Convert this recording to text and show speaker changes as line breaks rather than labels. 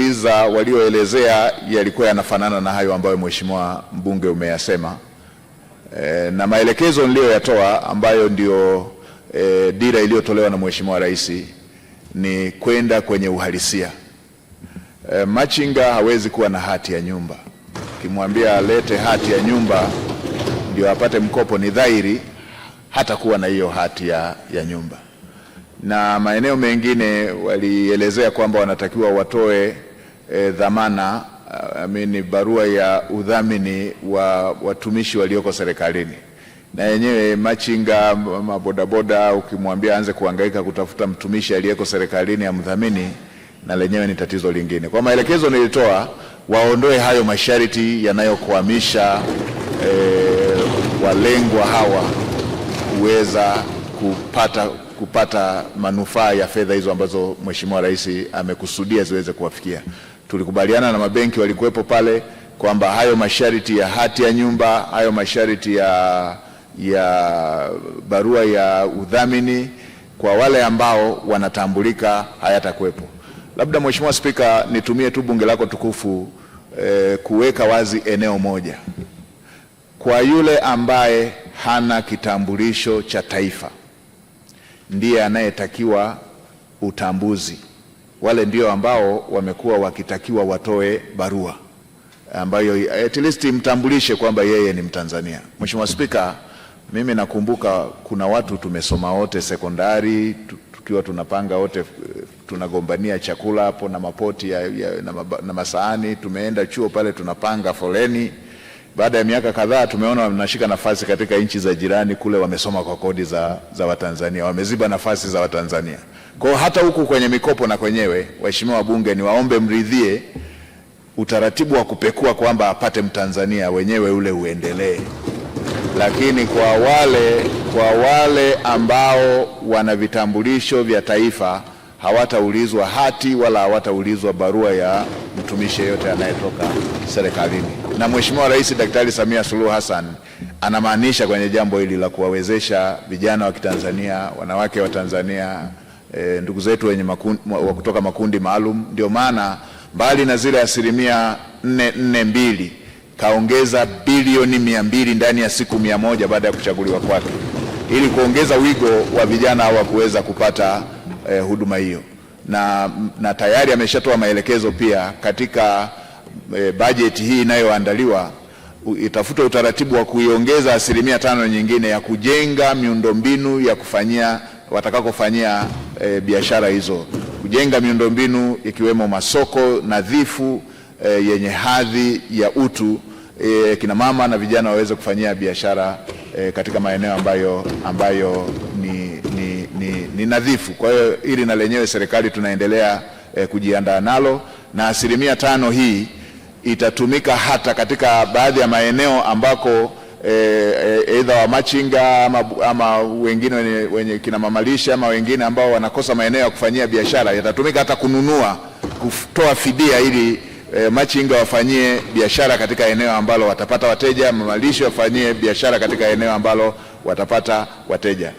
nimeuliza walioelezea yalikuwa yanafanana na hayo ambayo mheshimiwa mbunge umeyasema, na maelekezo niliyoyatoa ambayo ndio dira iliyotolewa na Mheshimiwa Rais ni kwenda kwenye uhalisia. Machinga hawezi kuwa na hati ya nyumba. Ukimwambia alete hati ya nyumba ndio apate mkopo, ni dhahiri hata kuwa na hiyo hati ya nyumba. Na maeneo mengine walielezea kwamba wanatakiwa watoe dhamana, barua ya udhamini wa watumishi walioko serikalini. Na yenyewe machinga, mabodaboda, ukimwambia anze kuhangaika kutafuta mtumishi aliyeko serikalini ya mdhamini, na lenyewe ni tatizo lingine. Kwa maelekezo nilitoa, waondoe hayo masharti yanayokwamisha walengwa hawa kuweza kupata manufaa ya fedha hizo ambazo Mheshimiwa Rais amekusudia ziweze kuwafikia. Tulikubaliana na mabenki walikuwepo pale kwamba hayo masharti ya hati ya nyumba, hayo masharti ya barua ya udhamini kwa wale ambao wanatambulika hayatakuwepo. Labda Mheshimiwa Spika, nitumie tu bunge lako tukufu kuweka wazi eneo moja. Kwa yule ambaye hana kitambulisho cha taifa ndiye anayetakiwa utambuzi. Wale ndio ambao wamekuwa wakitakiwa watoe barua ambayo at least mtambulishe kwamba yeye ni Mtanzania. Mheshimiwa Spika, mimi nakumbuka kuna watu tumesoma wote sekondari, tukiwa tunapanga wote, tunagombania chakula hapo na mapoti na masahani. Tumeenda chuo pale tunapanga foleni. Baada ya miaka kadhaa tumeona wanashika nafasi katika nchi za jirani kule, wamesoma kwa kodi za Watanzania, wameziba nafasi za Watanzania. Kwa hata huku kwenye mikopo na kwenyewe, waheshimiwa wabunge, ni waombe mridhie utaratibu wa kupekua kwamba apate Mtanzania, wenyewe ule uendelee. Lakini kwa wale ambao wana vitambulisho vya taifa hawataulizwa hati wala hawataulizwa barua ya mtumishi yeyote anayetoka serikalini. Na Mheshimiwa Rais Daktari Samia Suluhu Hassan anamaanisha kwenye jambo hili la kuwawezesha vijana wa Kitanzania, wanawake wa Tanzania, ndugu zetu wenye kutoka makundi maalum. Ndio maana mbali na zile 442 kaongeza bilioni 200 ndani ya siku 100 baada ya kuchaguliwa kwake, ili kuongeza wigo wa vijana hawa kuweza kupata huduma hiyo. Na tayari ameshatoa maelekezo pia katika bajeti hii inayoandaliwa, itafuta utaratibu wa kuiongeza 5% nyingine ya kujenga miundombinu ya kufanyia watakakofanyia biashara hizo, kujenga miundombinu ikiwemo masoko nadhifu yenye hadhi ya utu, kina mama na vijana waweze kufanyia biashara katika maeneo ambayo ni nadhifu. Kwa hiyo ili na lenyewe serikali tunaendelea kujiandaa nalo, na 5% hii itatumika hata katika baadhi ya maeneo ambako aidha wa machinga ama wengine wenye kina mamalisha ama wengine ambao wanakosa maeneo ya kufanyia biashara, yatatumika hata kutoa fidia ili machinga wafanyie biashara katika eneo ambalo watapata wateja, mamalisha wafanyie biashara katika eneo ambalo watapata wateja.